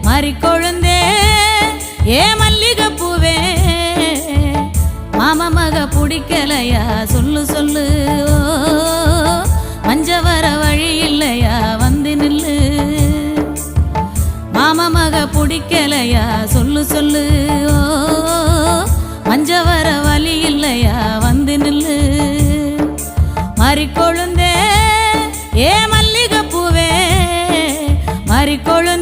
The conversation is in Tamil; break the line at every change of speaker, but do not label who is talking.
மறிக்கொழுந்தே ஏ மல்லிகைப்பூவே மாமா மக பிடிக்கலையா சொல்லு சொல்லு மஞ்ச வர வழி இல்லையா வந்து நில்லு மாமா மக பிடிக்கலையா சொல்லு சொல்லு மஞ்ச வர வழி இல்லையா வந்து நில்லு மறிக்கொழுந்தே ஏ மல்லிகைப்பூவே மறிக்கொழுந்தே